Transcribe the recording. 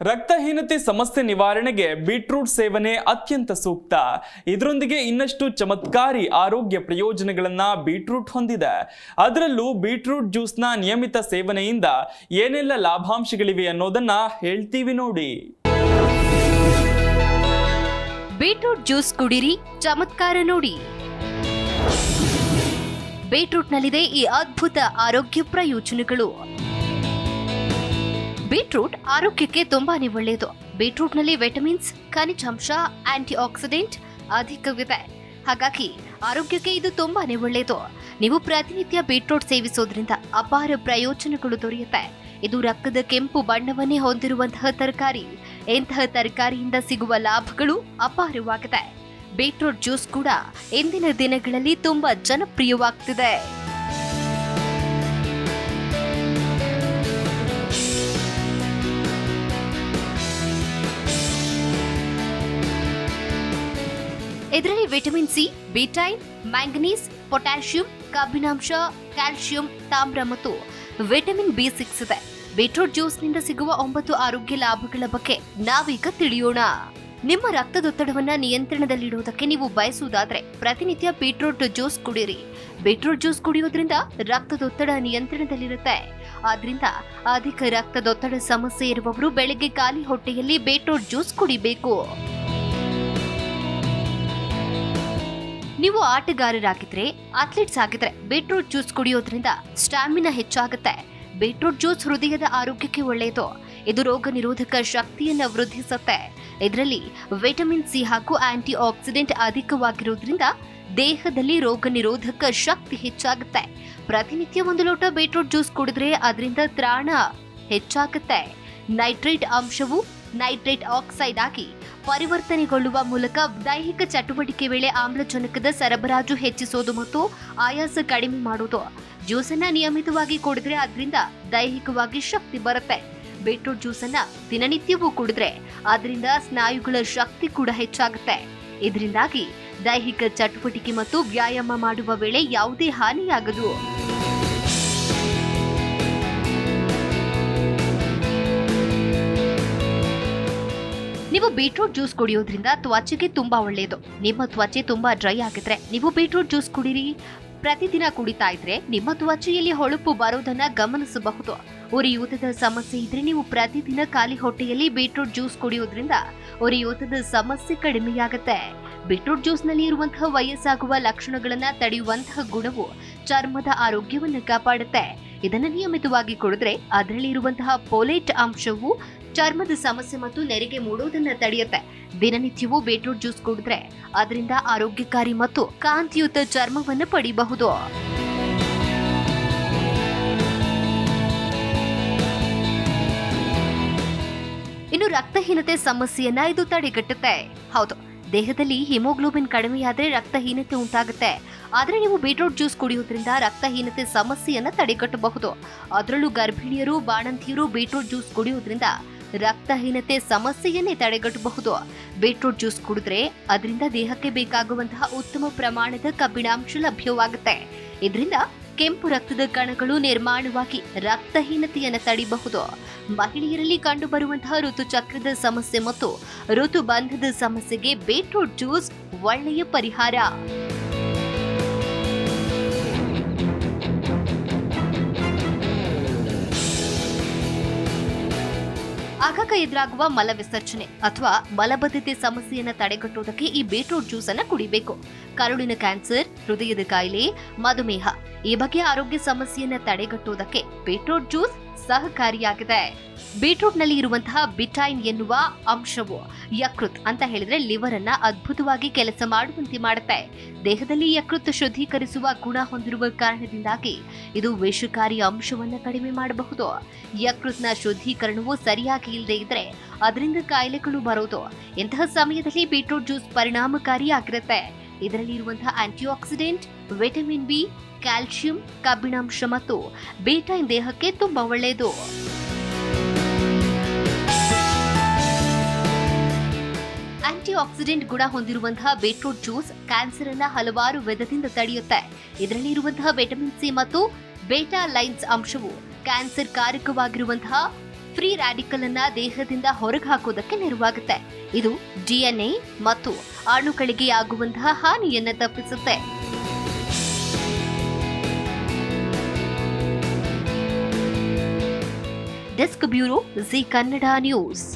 ರಕ್ತಹೀನತೆ ಸಮಸ್ಯೆ ನಿವಾರಣೆಗೆ ಬೀಟ್ರೂಟ್ ಸೇವನೆ ಅತ್ಯಂತ ಸೂಕ್ತ. ಇದರೊಂದಿಗೆ ಇನ್ನಷ್ಟು ಚಮತ್ಕಾರಿ ಆರೋಗ್ಯ ಪ್ರಯೋಜನಗಳನ್ನ ಬೀಟ್ರೂಟ್ ಹೊಂದಿದೆ. ಅದರಲ್ಲೂ ಬೀಟ್ರೂಟ್ ಜ್ಯೂಸ್ನ ನಿಯಮಿತ ಸೇವನೆಯಿಂದ ಏನೆಲ್ಲ ಲಾಭಾಂಶಗಳಿವೆ ಅನ್ನೋದನ್ನ ಹೇಳ್ತೀವಿ ನೋಡಿ. ಬೀಟ್ರೂಟ್ ಜ್ಯೂಸ್ ಕುಡಿರಿ, ಚಮತ್ಕಾರ ನೋಡಿ. ಬೀಟ್ರೂಟ್ನಲ್ಲಿದೆ ಈ ಅದ್ಭುತ ಆರೋಗ್ಯ ಪ್ರಯೋಜನಗಳು. ಬೀಟ್ರೂಟ್ ಆರೋಗ್ಯಕ್ಕೆ ತುಂಬಾನೇ ಒಳ್ಳೆಯದು. ಬೀಟ್ರೂಟ್ನಲ್ಲಿ ವಿಟಮಿನ್ಸ್, ಖನಿಜಾಂಶ, ಆಂಟಿ ಆಕ್ಸಿಡೆಂಟ್ ಅಧಿಕವಿದೆ. ಹಾಗಾಗಿ ಆರೋಗ್ಯಕ್ಕೆ ಇದು ತುಂಬಾನೇ ಒಳ್ಳೆಯದು. ನೀವು ಪ್ರತಿನಿತ್ಯ ಬೀಟ್ರೂಟ್ ಸೇವಿಸೋದ್ರಿಂದ ಅಪಾರ ಪ್ರಯೋಜನಗಳು ದೊರೆಯುತ್ತೆ. ಇದು ರಕ್ತದ ಕೆಂಪು ಬಣ್ಣವನ್ನೇ ಹೊಂದಿರುವಂತಹ ತರಕಾರಿ. ಇಂತಹ ತರಕಾರಿಯಿಂದ ಸಿಗುವ ಲಾಭಗಳು ಅಪಾರವಾಗಿದೆ. ಬೀಟ್ರೂಟ್ ಜ್ಯೂಸ್ ಕೂಡ ಇಂದಿನ ದಿನಗಳಲ್ಲಿ ತುಂಬಾ ಜನಪ್ರಿಯವಾಗ್ತಿದೆ. ಇದರಲ್ಲಿ ವಿಟಮಿನ್ ಸಿ, ಬೀಟೈನ್, ಮ್ಯಾಂಗನೀಸ್, ಪೊಟ್ಯಾಷಿಯಂ, ಕಬ್ಬಿಣಾಂಶ, ಕ್ಯಾಲ್ಸಿಯಂ, ತಾಮ್ರ ಮತ್ತು ವಿಟಮಿನ್ ಬಿ6 ಇದೆ. ಬೀಟ್ರೂಟ್ ಜ್ಯೂಸ್ನಿಂದ ಸಿಗುವ 9 ಆರೋಗ್ಯ ಲಾಭಗಳ ಬಗ್ಗೆ ನಾವೀಗ ತಿಳಿಯೋಣ. ನಿಮ್ಮ ರಕ್ತದೊತ್ತಡವನ್ನ ನಿಯಂತ್ರಣದಲ್ಲಿಡುವುದಕ್ಕೆ ನೀವು ಬಯಸುವುದಾದ್ರೆ ಪ್ರತಿನಿತ್ಯ ಬೀಟ್ರೂಟ್ ಜ್ಯೂಸ್ ಕುಡಿಯಿರಿ. ಬೀಟ್ರೂಟ್ ಜ್ಯೂಸ್ ಕುಡಿಯೋದ್ರಿಂದ ರಕ್ತದೊತ್ತಡ ನಿಯಂತ್ರಣದಲ್ಲಿರುತ್ತೆ. ಆದ್ರಿಂದ ಅಧಿಕ ರಕ್ತದೊತ್ತಡ ಸಮಸ್ಯೆ ಇರುವವರು ಬೆಳಗ್ಗೆ ಖಾಲಿ ಹೊಟ್ಟೆಯಲ್ಲಿ ಬೀಟ್ರೂಟ್ ಜ್ಯೂಸ್ ಕುಡಿಬೇಕು. ನೀವು ಆಟಗಾರರಾಗಿದ್ರೆ, ಅಥ್ಲೀಟ್ಸ್ ಆಗಿದ್ರೆ ಬೀಟ್ರೂಟ್ ಜ್ಯೂಸ್ ಕುಡಿಯೋದ್ರಿಂದ ಸ್ಟಾಮಿನಾ ಹೆಚ್ಚಾಗುತ್ತೆ. ಬೀಟ್ರೂಟ್ ಜ್ಯೂಸ್ ಹೃದಯದ ಆರೋಗ್ಯಕ್ಕೆ ಒಳ್ಳೆಯದು. ಇದು ರೋಗ ನಿರೋಧಕ ಶಕ್ತಿಯನ್ನು ವೃದ್ಧಿಸುತ್ತೆ. ಇದರಲ್ಲಿ ವಿಟಮಿನ್ ಸಿ ಹಾಗೂ ಆಂಟಿ ಆಕ್ಸಿಡೆಂಟ್ ಅಧಿಕವಾಗಿರುವುದರಿಂದ ದೇಹದಲ್ಲಿ ರೋಗ ನಿರೋಧಕ ಶಕ್ತಿ ಹೆಚ್ಚಾಗುತ್ತೆ. ಪ್ರತಿನಿತ್ಯ 1 ಲೋಟ ಬೀಟ್ರೂಟ್ ಜ್ಯೂಸ್ ಕುಡಿದ್ರೆ ಅದರಿಂದ ತ್ರಾಣ ಹೆಚ್ಚಾಗುತ್ತೆ. ನೈಟ್ರೇಟ್ ಅಂಶವು ನೈಟ್ರೇಟ್ ಆಕ್ಸೈಡ್ ಆಗಿ ಪರಿವರ್ತನೆಗೊಳ್ಳುವ ಮೂಲಕ ದೈಹಿಕ ಚಟುವಟಿಕೆ ವೇಳೆ ಆಮ್ಲಜನಕದ ಸರಬರಾಜು ಹೆಚ್ಚಿಸೋದು ಮತ್ತು ಆಯಾಸ ಕಡಿಮೆ ಮಾಡೋದು. ಜ್ಯೂಸನ್ನ ನಿಯಮಿತವಾಗಿ ಕುಡಿದ್ರೆ ಅದರಿಂದ ದೈಹಿಕವಾಗಿ ಶಕ್ತಿ ಬರುತ್ತೆ. ಬೀಟ್ರೂಟ್ ಜ್ಯೂಸನ್ನ ದಿನನಿತ್ಯವೂ ಕುಡಿದ್ರೆ ಅದರಿಂದ ಸ್ನಾಯುಗಳ ಶಕ್ತಿ ಕೂಡ ಹೆಚ್ಚಾಗುತ್ತೆ. ಇದರಿಂದಾಗಿ ದೈಹಿಕ ಚಟುವಟಿಕೆ ಮತ್ತು ವ್ಯಾಯಾಮ ಮಾಡುವ ವೇಳೆ ಯಾವುದೇ ಹಾನಿಯಾಗದು. ನೀವು ಬೀಟ್ರೂಟ್ ಜ್ಯೂಸ್ ಕುಡಿಯೋದ್ರಿಂದ ತ್ವಚೆಗೆ ತುಂಬಾ ಒಳ್ಳೆಯದು. ನಿಮ್ಮ ತ್ವಚೆ ತುಂಬಾ ಡ್ರೈ ಆಗಿದ್ರೆ ನೀವು ಬೀಟ್ರೂಟ್ ಜ್ಯೂಸ್ ಕುಡಿರಿ. ಪ್ರತಿದಿನ ಕುಡಿತಾ ಇದ್ರೆ ನಿಮ್ಮ ತ್ವಚೆಯಲ್ಲಿ ಹೊಳಪು ಬರೋದನ್ನ ಗಮನಿಸಬಹುದು. ಉರಿಯೂತದ ಸಮಸ್ಯೆ ಇದ್ರೆ ನೀವು ಪ್ರತಿದಿನ ಖಾಲಿ ಹೊಟ್ಟೆಯಲ್ಲಿ ಬೀಟ್ರೂಟ್ ಜ್ಯೂಸ್ ಕುಡಿಯೋದ್ರಿಂದ ಉರಿಯೂತದ ಸಮಸ್ಯೆ ಕಡಿಮೆಯಾಗುತ್ತೆ. ಬೀಟ್ರೂಟ್ ಜ್ಯೂಸ್ ನಲ್ಲಿ ಇರುವಂತಹ ವಯಸ್ಸಾಗುವ ಲಕ್ಷಣಗಳನ್ನ ತಡೆಯುವಂತಹ ಗುಣವು ಚರ್ಮದ ಆರೋಗ್ಯವನ್ನು ಕಾಪಾಡುತ್ತೆ. ಇದನ್ನು ನಿಯಮಿತವಾಗಿ ಕುಡಿದ್ರೆ ಅದರಲ್ಲಿ ಇರುವಂತಹ ಪೋಲೇಟ್ ಅಂಶವು ಚರ್ಮದ ಸಮಸ್ಯೆ ಮತ್ತು ನೆರಿಗೆ ಮೂಡುವುದನ್ನ ತಡೆಯುತ್ತೆ. ದಿನನಿತ್ಯವೂ ಬೀಟ್ರೂಟ್ ಜ್ಯೂಸ್ ಕುಡಿದ್ರೆ ಅದರಿಂದ ಆರೋಗ್ಯಕಾರಿ ಮತ್ತು ಕಾಂತಿಯುತ ಚರ್ಮವನ್ನು ಪಡೆಯಬಹುದು. ಇನ್ನು ರಕ್ತಹೀನತೆ ಸಮಸ್ಯೆಯನ್ನ ಇದು ತಡೆಗಟ್ಟುತ್ತೆ. ಹೌದು, ದೇಹದಲ್ಲಿ ಹಿಮೋಗ್ಲೋಬಿನ್ ಕಡಿಮೆಯಾದ್ರೆ ರಕ್ತಹೀನತೆ ಉಂಟಾಗುತ್ತೆ. ಆದ್ರೆ ನೀವು ಬೀಟ್ರೂಟ್ ಜ್ಯೂಸ್ ಕುಡಿಯೋದ್ರಿಂದ ರಕ್ತಹೀನತೆ ಸಮಸ್ಯೆಯನ್ನ ತಡೆಗಟ್ಟಬಹುದು. ಅದರಲ್ಲೂ ಗರ್ಭಿಣಿಯರು, ಬಾಣಂತಿಯರು ಬೀಟ್ರೂಟ್ ಜ್ಯೂಸ್ ಕುಡಿಯೋದ್ರಿಂದ ರಕ್ತಹೀನತೆ ಸಮಸ್ಯೆಯನ್ನೇ ತಡೆಗಟ್ಟಬಹುದು. ಬೀಟ್ರೂಟ್ ಜ್ಯೂಸ್ ಕುಡಿದ್ರೆ ಅದರಿಂದ ದೇಹಕ್ಕೆ ಬೇಕಾಗುವಂತಹ ಉತ್ತಮ ಪ್ರಮಾಣದ ಕಬ್ಬಿಣಾಂಶ ಲಭ್ಯವಾಗುತ್ತೆ. ಇದರಿಂದ ಕೆಂಪು ರಕ್ತದ ಕಣಗಳು ನಿರ್ಮಾಣವಾಗಿ ರಕ್ತಹೀನತೆಯನ್ನು ತಡೆಯಬಹುದು. ಮಹಿಳೆಯರಲ್ಲಿ ಕಂಡುಬರುವಂತಹ ಋತುಚಕ್ರದ ಸಮಸ್ಯೆ ಮತ್ತು ಋತುಬಂಧದ ಸಮಸ್ಯೆಗೆ ಬೀಟ್ರೂಟ್ ಜ್ಯೂಸ್ ಒಳ್ಳೆಯ ಪರಿಹಾರ. ಆಗಾಗ ಎದುರಾಗುವ ಮಲ ವಿಸರ್ಜನೆ ಅಥವಾ ಮಲಬದ್ಧತೆ ಸಮಸ್ಯೆಯನ್ನು ತಡೆಗಟ್ಟುವುದಕ್ಕೆ ಈ ಬೀಟ್ರೂಟ್ ಜ್ಯೂಸ್ ಅನ್ನು ಕುಡಿಬೇಕು. ಕರುಳಿನ ಕ್ಯಾನ್ಸರ್, ಹೃದಯದ ಕಾಯಿಲೆ, ಮಧುಮೇಹ ಈ ಬಗ್ಗೆ ಆರೋಗ್ಯ ಸಮಸ್ಯೆಯನ್ನು ತಡೆಗಟ್ಟುವುದಕ್ಕೆ ಬೀಟ್ರೂಟ್ ಜ್ಯೂಸ್ ಸಹಕಾರಿಯಾಗಿದೆ. ಬೀಟ್ರೂಟ್ ನಲ್ಲಿ ಇರುವಂತಹ ಬಿಟೈನ್ ಎನ್ನುವ ಅಂಶವು ಯಕೃತ್ ಅಂತ ಹೇಳಿದ್ರೆ ಲಿವರ್ ಅನ್ನ ಅದ್ಭುತವಾಗಿ ಕೆಲಸ ಮಾಡುವಂತೆ ಮಾಡುತ್ತೆ. ದೇಹದಲ್ಲಿ ಯಕೃತ್ ಶುದ್ಧೀಕರಿಸುವ ಗುಣ ಹೊಂದಿರುವ ಕಾರಣದಿಂದಾಗಿ ಇದು ವಿಷಕಾರಿ ಅಂಶವನ್ನ ಕಡಿಮೆ ಮಾಡಬಹುದು. ಯಕೃತ್ನ ಶುದ್ಧೀಕರಣವು ಸರಿಯಾಗಿ ಇಲ್ಲದೆ ಇದ್ರೆ ಅದರಿಂದ ಕಾಯಿಲೆಗಳು ಬರೋದು. ಇಂತಹ ಸಮಯದಲ್ಲಿ ಬೀಟ್ರೂಟ್ ಜ್ಯೂಸ್ ಪರಿಣಾಮಕಾರಿಯಾಗಿರುತ್ತೆ. ಇದರಲ್ಲಿ ಇರುವಂತಹ antioxidant, vitamin B, calcium, ಕಬ್ಬಿಣಾಂಶ ಮತ್ತು ಬೀಟೈನ್ ದೇಹಕ್ಕೆ ತುಂಬಾ ಒಳ್ಳೆಯದು. ಆಂಟಿ ಆಕ್ಸಿಡೆಂಟ್ ಗುಣ ಹೊಂದಿರುವಂತಹ ಬೀಟ್ರೂಟ್ ಜ್ಯೂಸ್ ಕ್ಯಾನ್ಸರ್ ಅನ್ನ ಹಲವಾರು ವಿಧದಿಂದ ತಡೆಯುತ್ತೆ. ಇದರಲ್ಲಿ ಇರುವಂತಹ ವಿಟಮಿನ್ ಸಿ ಮತ್ತು ಬೇಟಾ ಲೈನ್ಸ್ ಅಂಶವು ಕ್ಯಾನ್ಸರ್ ಕಾರಕವಾಗಿರುವಂತಹ ಫ್ರೀ ರಾಡಿಕಲ್ ಅನ್ನ ದೇಹದಿಂದ ಹೊರಗೆ ಹಾಕೋದಕ್ಕೆ ನೆರವಾಗುತ್ತೆ. ಇದು DNA ಮತ್ತು ಅಣುಗಳಿಗೆ ಆಗುವಂತಹ ಹಾನಿಯನ್ನ ತಪ್ಪಿಸುತ್ತೆ. Desk bureau, Zee Kannada news.